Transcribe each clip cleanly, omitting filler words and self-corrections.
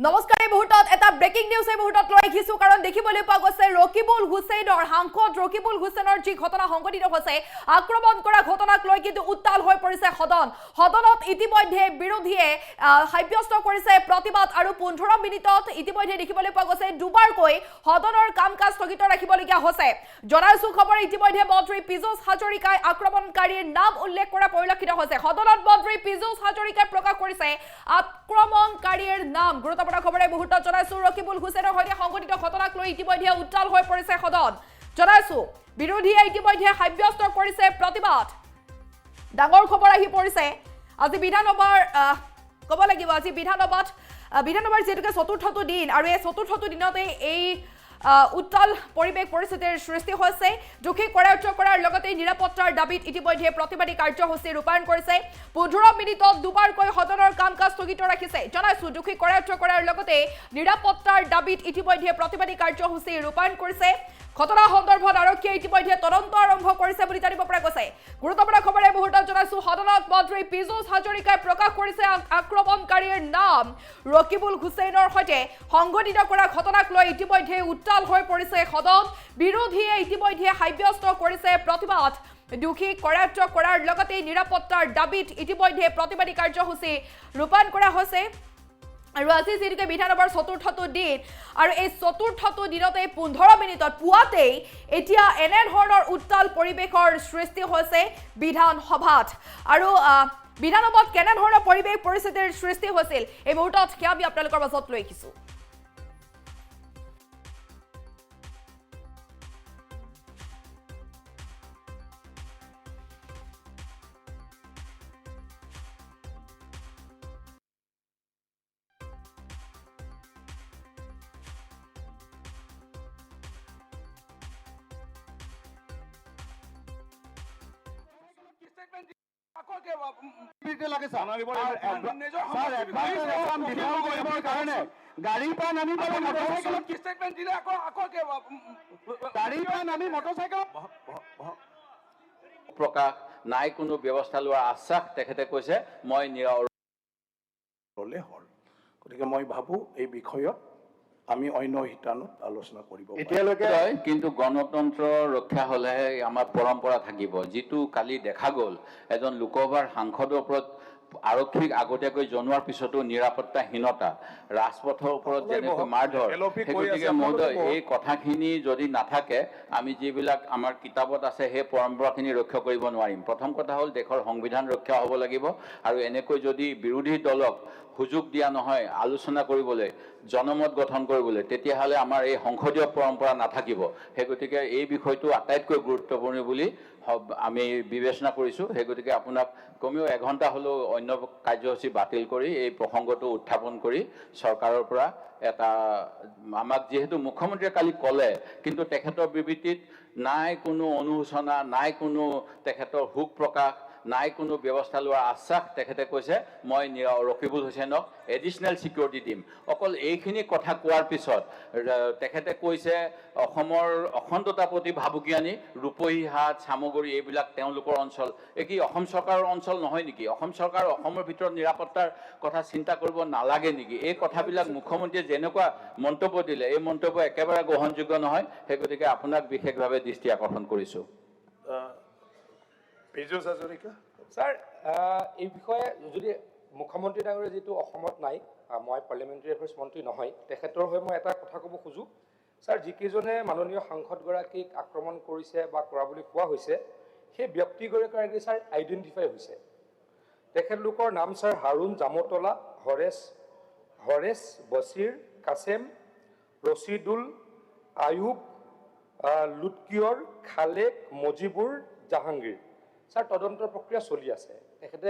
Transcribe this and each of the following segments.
নমস্কাৰ এই মুহূৰ্তত এটা ব্ৰেকিং নিউজ এই মুহূৰ্তত লৈ আহিছো কাৰণ দেখিবলৈ পোৱা গৈছে ৰকিবুল হুছেইনৰ সাংসদ ৰকিবুল হুছেইনৰ যি ঘটনা সংঘটিত হৈছে আক্ৰমণ কৰা ঘটনাক লৈ কিন্তু উত্তাল হৈ পৰিছে সদনত ইতিমধ্যে বিৰোধীয়ে সাব্যস্ত কৰিছে প্ৰতিবাদ আৰু 15 মিনিটত ইতিমধ্যে দেখিবলৈ পোৱা গৈছে দুবাৰকৈ সদনৰ কাম-কাজ স্থগিত ৰাখিবলগীয়া হৈছে জনাইছো খবৰ ইতিমধ্যে মন্ত্ৰী পীযুষ হাজৰিকাই আক্ৰমণকাৰীৰ নাম উল্লেখ কৰা পৰিলক্ষিত হৈছে সদনত মন্ত্ৰী পীযুষ হাজৰিকাই প্ৰকাশ কৰিছে আক্ৰমণকাৰীৰ নাম খবৰে মুহূৰ্তত জনাইছো ৰকিবুল হুছেইনৰ সৈতে সংঘটিত ঘটনাক লৈ ইতিমধ্যে উত্তাল হৈ পৰিছে সদন জনাইছো বিৰোধীয়ে ইতিমধ্যে সাব্যস্ত কৰিছে প্ৰতিবাদ ডাঙৰ খবৰ আহি পৰিছে আজি বিধানসভাৰ ক'ব লাগিব আজি বিধানসভাৰ যেতুকে চতুৰ্থটো দিন আৰু এই চতুৰ্থটো দিনতে এই উত্তাল পৰিবেশ পৰিস্থিতিৰ সৃষ্টি হৈছে দুখী কৰায়ত্ব কৰাৰ লগতে নিৰাপত্তাৰ দাবীত ইতিমধ্যে প্ৰতিবাদী কাৰ্যসূচী ৰূপায়ণ কৰিছে 15 মিনিটত দুবাৰকৈ সদনৰ কাম-কাজ স্থগিত ৰাখিছে জনাইছো দুখী কৰায়ত্ব কৰাৰ লগতে নিৰাপত্তাৰ দাবীত ইতিমধ্যে প্ৰতিবাদী কাৰ্যসূচী ৰূপায়ণ কৰিছে ঘটনা সন্দৰ্ভত আৰক্ষীয়ে ইতিমধ্যে তদন্ত আৰম্ভ কৰিছে বুলি জানিব পৰা গৈছে গুৰুত্বপূৰ্ণ খবৰ এই মুহূৰ্তত জনাইছো সদনত মন্ত্ৰী পীযুষ হাজৰিকাই প্ৰকাশ কৰিছে আক্ৰমণকাৰীৰ নাম ৰকিবুল হুছেইনৰ সৈতে সংঘটিত কৰা ঘটনাক লৈ ইতিমধ্যে উত্তাল হৈ পৰিছে সদন বিৰোধীয়ে ইতিমধ্যে সাব্যস্ত কৰিছে প্ৰতিবাদ দুখী কৰায়ত্ব কৰাৰ লগতে নিৰাপত্তাৰ দাবীত ইতিমধ্যে প্ৰতিবাদী কাৰ্যসূচী ৰূপায়ণ কৰা হৈছে আৰু আজি যেনেকৈ বিধানসভাৰ চতুৰ্থটো দিন আৰু এই চতুৰ্থটো দিনতে 15 মিনিটত পুৱাতেই এতিয়া এনে ধৰণৰ উত্তাল পৰিৱেশৰ সৃষ্টি হৈছে বিধানসভাত আৰু বিধানসভাত কেনে ধৰণৰ পৰিৱেশ পৰিস্থিতিৰ সৃষ্টি হৈছিল এই মুহূৰ্তত আমি আপোনালোকৰ মাজত লৈ আহিছো প্ৰকাশ নাই কোনো ব্যৱস্থা লোৱাৰ আশ্বাস তেখেতে কৈছে মই হলে হল গতিকে মই ভাবো এই বিষয়ত আমি অন্য শিতানত আলোচনা কৰিব এতিয়ালৈকে কিন্তু গণতন্ত্ৰ ৰক্ষা হলেহে আমাৰ পৰম্পৰা থাকিব যিটো কালি দেখা গ'ল এজন লোকসভাৰ সাংসদৰ ওপৰত আৰক্ষীক আগতীয়াকৈ জনোৱাৰ পিছতো নিৰাপত্তাহীনতা ৰাজপথৰ ওপৰত যেনেকৈ মাৰধৰ গতিকে মহোদয় এই কথাখিনি যদি নাথাকে আমি যিবিলাক আমাৰ কিতাপত আছে সেই পৰম্পৰাখিনি ৰক্ষা কৰিব নোৱাৰিম প্ৰথম কথা হ'ল দেশৰ সংবিধান ৰক্ষা হ'ব লাগিব আৰু এনেকৈ যদি বিৰোধী দলক সুযোগ দিয়া নহয় আলোচনা কৰিবলৈ জনমত গঠন কৰিবলৈ তেতিয়াহ'লে আমাৰ এই সংসদীয় পৰম্পৰা নাথাকিব সেই গতিকে এই বিষয়টো আটাইতকৈ গুৰুত্বপূৰ্ণ বুলি আমি বিবেচনা কৰিছোঁ সেই গতিকে আপোনাক কমেও এঘণ্টা হ'লেও অন্য কাৰ্যসূচী বাতিল কৰি এই প্ৰসংগটো উত্থাপন কৰি চৰকাৰৰ পৰা এটা আমাক যিহেতু মুখ্যমন্ত্ৰীয়ে কালি ক'লে কিন্তু তেখেতৰ বিবৃতিত নাই কোনো অনুশোচনা নাই কোনো তেখেতৰ শোক প্ৰকাশ নাই কোনো ব্যৱস্থা লোৱাৰ আশ্বাস তেখেতে কৈছে মই ৰকিবুল হুছেইনক এডিশ্যনেল ছিকিউৰিটি দিম অকল এইখিনি কথা কোৱাৰ পিছত তেখেতে কৈছে অসমৰ অখণ্ডতাৰ প্ৰতি ভাবুকি আনি ৰূপহীহাট চামগুৰি এইবিলাক তেওঁলোকৰ অঞ্চল এই কি অসম চৰকাৰৰ অঞ্চল নহয় নেকি অসম চৰকাৰ অসমৰ ভিতৰত নিৰাপত্তাৰ কথা চিন্তা কৰিব নালাগে নেকি এই কথাবিলাক মুখ্যমন্ত্ৰীয়ে যেনেকুৱা মন্তব্য দিলে এই মন্তব্য একেবাৰে গ্ৰহণযোগ্য নহয় সেই গতিকে আপোনাক বিশেষভাৱে দৃষ্টি আকৰ্ষণ কৰিছোঁ পীযুষ হাজৰিকা স্যাৰ এই বিষয়ে যদি মুখ্যমন্ত্ৰী ডাঙৰীয়া যেটো অসমত নাই মই পাৰ্লিয়ামেণ্টাৰী এফেয়াৰ্ছ মন্ত্ৰী নহয় তেখেতৰ হৈ মই এটা কথা ক'ব খোজো স্যাৰ যিকেইজনে মাননীয় সাংসদগৰাকীক আক্ৰমণ কৰিছে বা কৰা বুলি কোৱা হৈছে সেই ব্যক্তিগৰাকী স্যাৰ আইডেণ্টিফাই হৈছে তেখেতলোকৰ নাম স্যাৰ হাৰুণ জামতলা হৰেশ বছিৰ কাছেম ৰচিদুল আয়ুব লুটকিয়ৰ খালেক মজিবুৰ জাহাংগীৰ স্যাৰ তদন্তৰ প্ৰক্ৰিয়া চলি আছে তেখেতে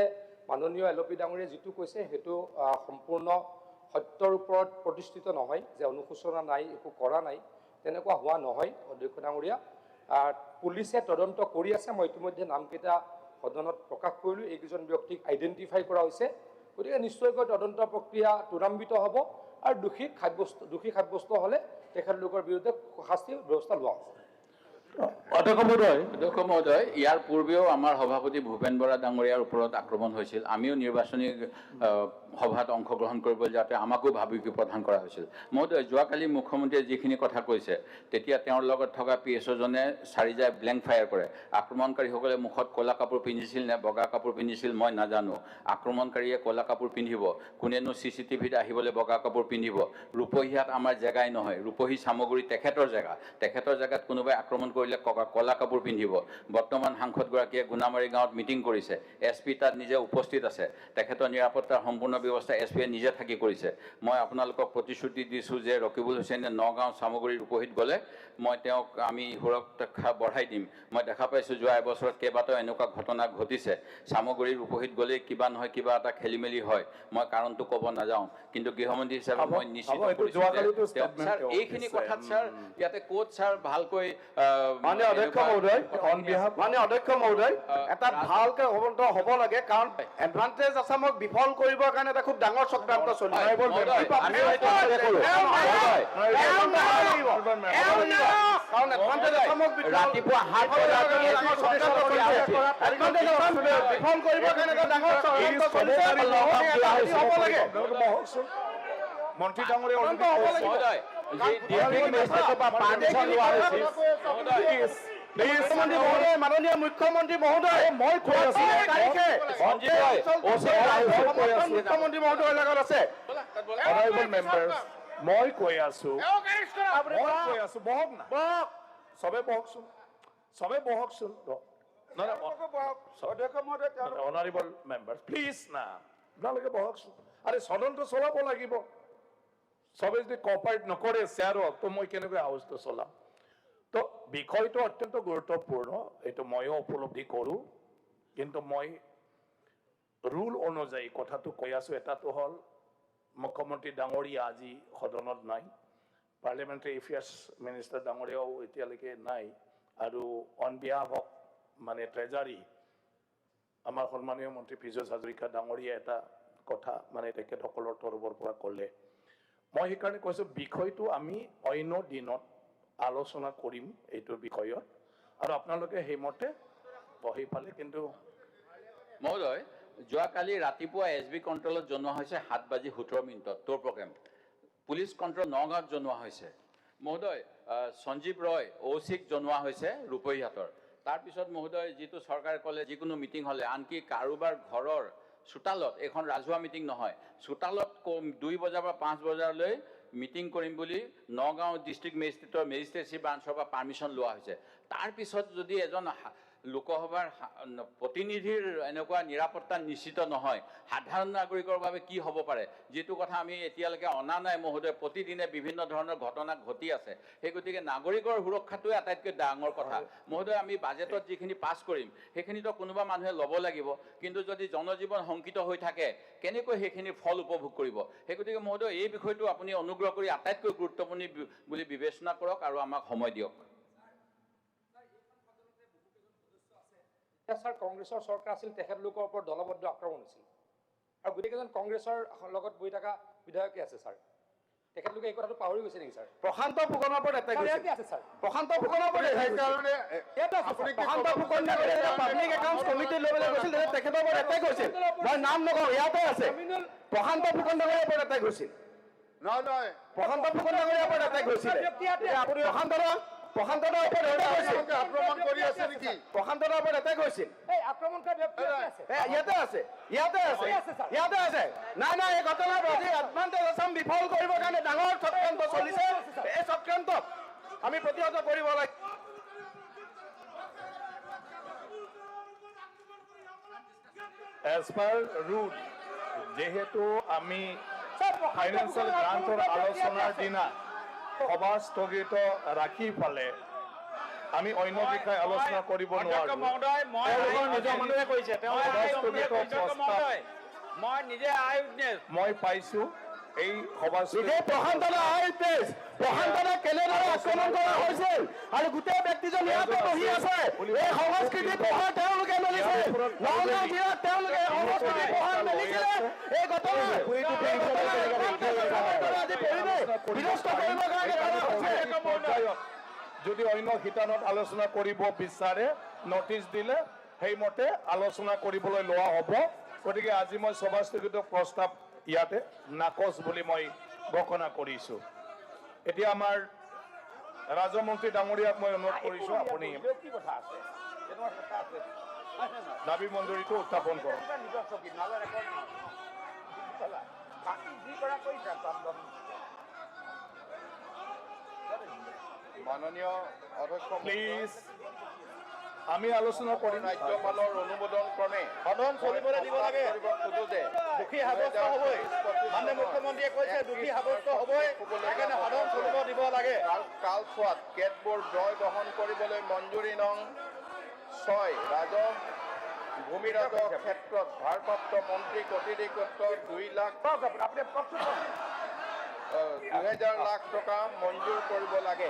মাননীয় এলপি ডাঙৰীয়া যেটো কৈছে সেইটো সম্পূৰ্ণ সত্যৰ ওপৰত প্ৰতিষ্ঠিত নহয় যে অনুশোচনা নাই একো কৰা নাই তেনেকুৱা হোৱা নহয় অধ্যক্ষ ডাঙৰীয়া পুলিচে তদন্ত কৰি আছে মই ইতিমধ্যে নামকেইটা সদনত প্ৰকাশ কৰিলোঁ এইকেইজন ব্যক্তিক আইডেণ্টিফাই কৰা হৈছে গতিকে নিশ্চয়কৈ তদন্ত প্ৰক্ৰিয়া ত্বৰান্বিত হ'ব আৰু দোষী সাব্যস্ত হ'লে তেখেতলোকৰ বিৰুদ্ধে শাস্তিৰ ব্যৱস্থা লোৱা হ'ব অধ্যক্ষ মহোদয়, অধ্যক্ষ মহোদয়, ইয়াৰ পূৰ্বেও আমাৰ সভাপতি ভূপেন বৰা ডাঙৰীয়াৰ ওপৰত আক্ৰমণ হৈছিল। আমিও নিৰ্বাচনী সভাত অংশগ্ৰহণ কৰিবলৈ যাওঁতে আমাকো ভাবুকি প্ৰদান কৰা হৈছিল। মহোদয়, যোৱাকালি মুখ্যমন্ত্ৰীয়ে যিখিনি কথা কৈছে, তেতিয়া তেওঁৰ লগত থকা PSOজনে চাৰিজাই ব্লেংক ফায়াৰ কৰে। আক্ৰমণকাৰীসকলে মুখত ক'লা কাপোৰ পিন্ধিছিল নে বগা কাপোৰ পিন্ধিছিল মই নাজানো। আক্ৰমণকাৰীয়ে ক'লা কাপোৰ পিন্ধিব, কোনেনো CCTVত আহিবলৈ বগা কাপোৰ পিন্ধিব। ৰূপহীয়াত আমাৰ জেগাই নহয়, ৰূপহী চামগুৰি তেখেতৰ জেগা। তেখেতৰ জেগাত কোনোবাই আক্ৰমণ কৰিলে ক'লা কাপোৰ পিন্ধিব। বৰ্তমান সাংসদগৰাকীয়ে গুণামাৰী গাঁৱত মিটিং কৰিছে, SP তাত নিজে উপস্থিত আছে। তেখেতৰ নিৰাপত্তাৰ সম্পূৰ্ণ ব্যৱস্থা SPয়ে নিজে থাকি কৰিছে। মই আপোনালোকক প্ৰতিশ্ৰুতি দিছোঁ যে ৰকিবুল হুছেইনে নগাঁও চামগুৰি ৰূপহীত গ'লে মই তেওঁক আমি সুৰক্ষা বঢ়াই দিম। মই দেখা পাইছোঁ যোৱা এবছৰত কেইবাটাও এনেকুৱা ঘটনা ঘটিছে। চামগুৰি ৰূপহীত গ'লেই কিবা নহয় কিবা এটা খেলি মেলি হয়। মই কাৰণটো ক'ব নাযাওঁ, কিন্তু গৃহমন্ত্ৰী হিচাপে মই নিশ্চিত ছাৰ এইখিনি কথাত ছাৰ ইয়াতে ক'ত ছাৰ ভালকৈ মাননীয় অধ্যক্ষ মহোদয়, মাননীয় অধ্যক্ষ মহোদয়, এটা ভালকে হ'ব লাগে, কাৰণ এডভান্টেজ আছামক বিফল কৰিবৰ কাৰণে এটা খুব ডাঙৰ চক্ৰান্ত চলি আছে। কাৰণ এডভান্টেজ আছামক ৰাতিপুৱা 7 বজাত বিফল কৰিবৰ কাৰণে এটা ডাঙৰ চক্ৰান্ত চলিছে। হ'ব লাগে মন্ত্ৰী ডাঙৰীয়া মাননীয় মুখ্যমন্ত্ৰী মহোদয়, মই কৈ আছো মুখ্যমন্ত্ৰী মহোদয়ৰ লগত আছে। মই কৈ আছো বহক না, চবে বহকচোন, চবে বহকচোন। অনাৰেবল মেম্বাৰ প্লিজ না, আপোনালোকে বহকচোন। আৰে সদনটো চলাব লাগিব। চবে যদি কপাৰেট নকৰে শ্বেয়াৰক, তো মই কেনেকৈ হাউচটো চলাম? তো বিষয়টো অত্যন্ত গুৰুত্বপূৰ্ণ, এইটো ময়ো উপলব্ধি কৰোঁ, কিন্তু মই ৰুল অনুযায়ী কথাটো কৈ আছো। এটাটো হ'ল মুখ্যমন্ত্ৰী ডাঙৰীয়া আজি সদনত নাই, পাৰ্লিয়ামেণ্টাৰী এফেয়াৰ্ছ মিনিষ্টাৰ ডাঙৰীয়াও এতিয়ালৈকে নাই, আৰু অন বিহাফ অফ মানে ট্ৰেজাৰী আমাৰ সন্মানীয় মন্ত্ৰী পীযুষ হাজৰিকা ডাঙৰীয়া এটা কথা মানে তেখেতসকলৰ তৰফৰ পৰা ক'লে। মই সেইকাৰণে কৈছোঁ বিষয়টো আমি অন্য দিনত আলোচনা কৰিম এইটো বিষয়ত, আৰু আপোনালোকে সেইমতে বহি পালে। কিন্তু মহোদয়, যোৱাকালি ৰাতিপুৱা SB কণ্ট্ৰলত জনোৱা হৈছে 7:17 তোৰ প্ৰগ্ৰেম। পুলিচ কণ্ট্ৰল নগাঁৱত জনোৱা হৈছে। মহোদয়, সঞ্জীৱ ৰয় OCক জনোৱা হৈছে ৰূপহীহাটৰ। তাৰপিছত মহোদয়, যিটো চৰকাৰে ক'লে যিকোনো মিটিং হ'লে, আনকি কাৰোবাৰ ঘৰৰ চোতালত, এখন ৰাজহুৱা মিটিং নহয়, চোতালত 2 বজাৰ পৰা 5 বজালৈ মিটিং কৰিম বুলি নগাঁও ডিষ্ট্ৰিক্ট মেজিষ্ট্ৰেটৰ মেজিষ্ট্ৰেচি ব্ৰাঞ্চৰ পৰা পাৰ্মিশ্যন লোৱা হৈছে। তাৰপিছত যদি এজন লোকসভাৰ প্ৰতিনিধিৰ এনেকুৱা নিৰাপত্তা নিশ্চিত নহয়, সাধাৰণ নাগৰিকৰ বাবে কি হ'ব পাৰে, যিটো কথা আমি এতিয়ালৈকে অনা নাই মহোদয়। প্ৰতিদিনে বিভিন্ন ধৰণৰ ঘটনা ঘটি আছে। সেই গতিকে নাগৰিকৰ সুৰক্ষাটোৱে আটাইতকৈ ডাঙৰ কথা মহোদয়। আমি বাজেটত যিখিনি পাছ কৰিম সেইখিনিতো কোনোবা মানুহে ল'ব লাগিব, কিন্তু যদি জনজীৱন শংকিত হৈ থাকে কেনেকৈ সেইখিনি ফল উপভোগ কৰিব? সেই গতিকে মহোদয়, এই বিষয়টো আপুনি অনুগ্ৰহ কৰি আটাইতকৈ গুৰুত্বপূৰ্ণ বুলি বিবেচনা কৰক আৰু আমাক সময় দিয়ক। ছাৰ, কংগ্ৰেছৰ চৰকাৰ আছিল, তেখেতলোকৰ ওপৰত দলবদ্ধ আক্ৰমণ হৈছিল, আৰু গোটেইকেইজন কংগ্ৰেছৰ লগত বহি থকা বিধায়কে আছে ছাৰ। তেখেতলোকে এই কথাটো পাহৰি গৈছে নেকি ছাৰ? প্ৰশান্ত ফুকনৰ ওপৰত এটেক হৈছে আছে ছাৰ। প্ৰশান্ত ফুকনৰ ওপৰত প্ৰশান্ত ফুকন পাব্লিক একাউণ্টছ কমিটি ল'বলৈ গৈছিল, তেখেতৰ ওপৰত এটেক হৈছিল। মই নাম নকওঁ, ইয়াতে আছে। প্ৰশান্ত ফুকন ডাঙৰীয়াৰ ওপৰত এটেক হৈছিল। নহয়, প্ৰশান্ত ফুকন ডাঙৰীয়াৰ ওপৰত এটেক হৈছিল। প্ৰশান্তদাৰ ওপৰত এটেক হৈছিল। আক্ৰমণ কৰি আছে নেকি? প্ৰশান্তদাৰ ওপৰত এটেক হৈছিল। ইয়াতে আছে, ইয়াতে আছে, ইয়াতে আছে। নাই নাই, এই ঘটনাৰ আজি এডভান্টেজ আছাম বিফল কৰিবৰ কাৰণে ডাঙৰ চক্ৰান্ত চলিছে। এই চক্ৰান্তক আমি প্ৰতিহত কৰিব লাগিব। এজ পাৰ ৰুল, যেহেতু আমি ফাইনেন্সিয়েল গ্ৰান্টৰ আলোচনাৰ দিনা সভা স্থগিত ৰাখি পালে আমি অন্য বিষয়ে আলোচনা কৰিব নোৱাৰো। মই পাইছো এই সভা প্ৰশান্তদা কেনেদৰে আক্ৰমণ কৰা হৈছিল, আৰু গোটেই ব্যক্তিজন ইয়াতে বহি আছে। এই সংস্কৃতি প্ৰহাৰ তেওঁলোকে মেলিছে, নগাঁও জিলাত তেওঁলোকে সংস্কৃতি প্ৰহাৰ মেলিছিলে। এই ঘটনা বিনষ্ট কৰিবৰ কাৰণে যদি অন্য শিতানত আলোচনা কৰিব বিচাৰে নটিচ দিলে সেইমতে আলোচনা কৰিবলৈ লোৱা হ'ব গতিকে আজি মই সভাস্থগিত প্ৰস্তাৱ ইয়াতে নাকচ বুলি মই ঘোষণা কৰিছোঁ এতিয়া আমাৰ ৰাজমন্ত্ৰী ডাঙৰীয়াক মই অনুৰোধ কৰিছোঁ আপুনি কি কথা আছে তেনেকুৱা কথা আছে দাবী মঞ্জুৰিটো উত্থাপন কৰক নিজৰ চকী নহ'লে ৰেকৰ্ড নহয় বাকী যি কৰা কৰিছে মাননীয় অধ্যক্ষ প্লিজ আমি আলোচনা কৰিম ৰাজ্যপালৰ অনুমোদন ক্ৰমে সদন চলিবলৈ দিব লাগে খোজো যে দোষী সাব্যস্ত হ'বই মাননীয় মুখ্যমন্ত্ৰীয়ে কৈছে দোষী সাব্যস্ত হ'বই সেইকাৰণে সদন চলিব দিব লাগে কালছোৱাত কেতবোৰ জয় বহন কৰিবলৈ মঞ্জুৰি নং 6 ৰাজহ ভূমি ৰাজহ ক্ষেত্ৰত ভাৰপ্ৰাপ্ত মন্ত্ৰীক অতিৰিক্ত 2 লাখ আপুনি কওকচোন 2000 লাখ টকা মঞ্জুৰ কৰিব লাগে